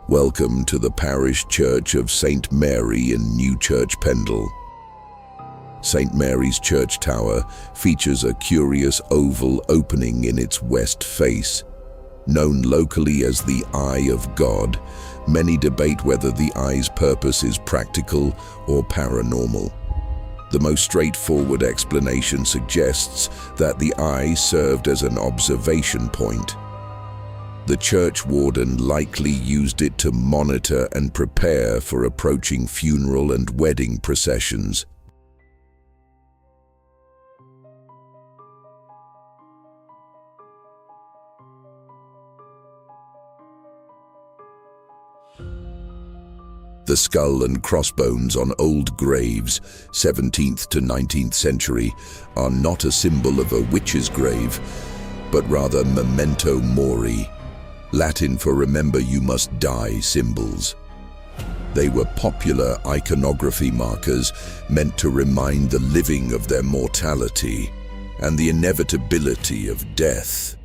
Welcome to the parish church of St. Mary in Newchurch, Pendle. St. Mary's church tower features a curious oval opening in its west face. Known locally as the Eye of God, many debate whether the eye's purpose is practical or paranormal. The most straightforward explanation suggests that the eye served as an observation point. The church warden likely used it to monitor and prepare for approaching funeral and wedding processions. The skull and crossbones on old graves, 17th to 19th century, are not a symbol of a witch's grave, but rather memento mori, Latin for remember you must die symbols. They were popular iconography markers meant to remind the living of their mortality and the inevitability of death.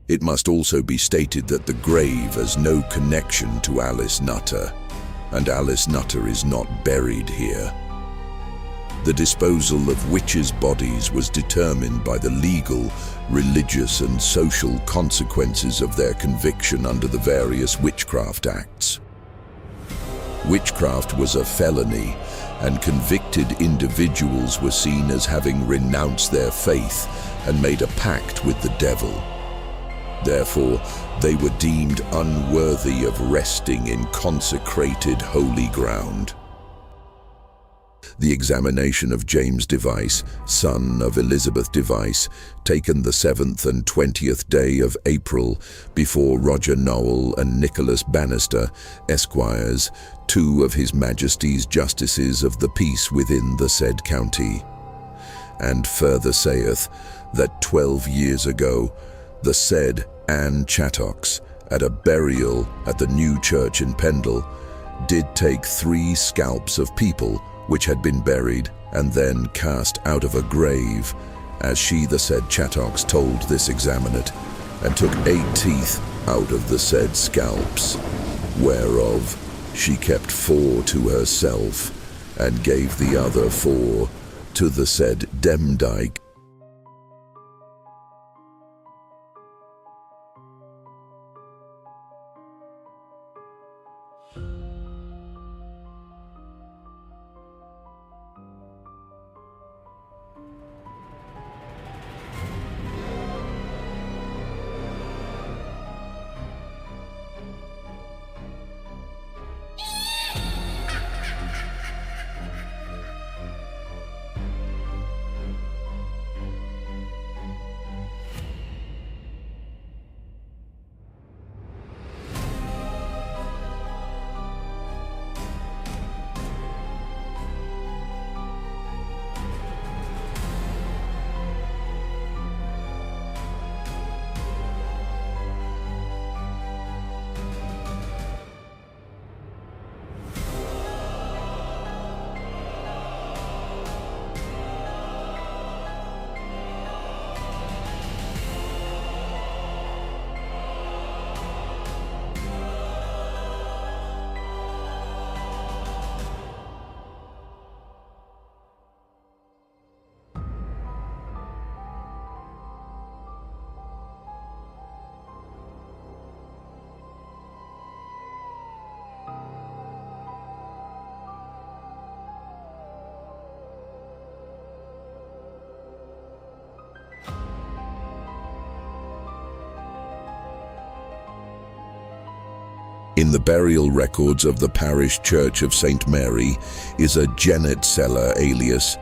It must also be stated that the grave has no connection to Alice Nutter, and Alice Nutter is not buried here. The disposal of witches' bodies was determined by the legal, religious and social consequences of their conviction under the various witchcraft acts. Witchcraft was a felony, and convicted individuals were seen as having renounced their faith and made a pact with the devil. Therefore, they were deemed unworthy of resting in consecrated holy ground. The examination of James Device, son of Elizabeth Device, taken the 7th and 20th day of April before Roger Nowell and Nicholas Bannister, Esquires, two of His Majesty's Justices of the Peace within the said county. And further saith, that 12 years ago, the said Anne Chattox, at a burial at the Newchurch in Pendle, did take 3 scalps of people which had been buried and then cast out of a grave, as she the said Chattox told this examinate, and took 8 teeth out of the said scalps, whereof she kept 4 to herself, and gave the other 4 to the said Demdike. In the burial records of the parish church of St. Mary is a Janet Seller alias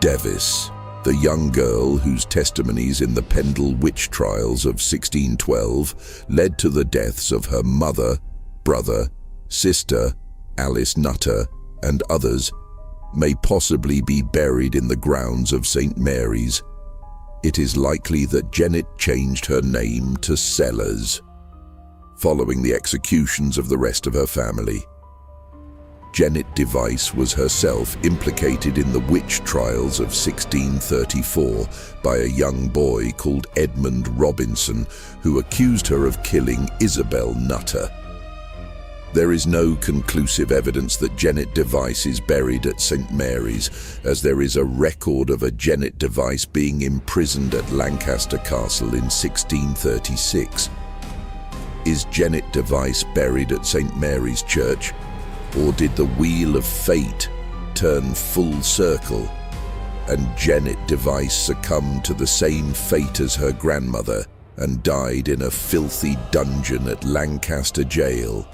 Devis, the young girl whose testimonies in the Pendle witch trials of 1612 led to the deaths of her mother, brother, sister, Alice Nutter, and others, may possibly be buried in the grounds of St. Mary's. It is likely that Janet changed her name to Sellers following the executions of the rest of her family. Janet Device was herself implicated in the witch trials of 1634 by a young boy called Edmund Robinson, who accused her of killing Isabel Nutter. There is no conclusive evidence that Janet Device is buried at St. Mary's, as there is a record of a Janet Device being imprisoned at Lancaster Castle in 1636. Is Janet Device buried at St. Mary's Church, or did the wheel of fate turn full circle and Janet Device succumbed to the same fate as her grandmother and died in a filthy dungeon at Lancaster Jail?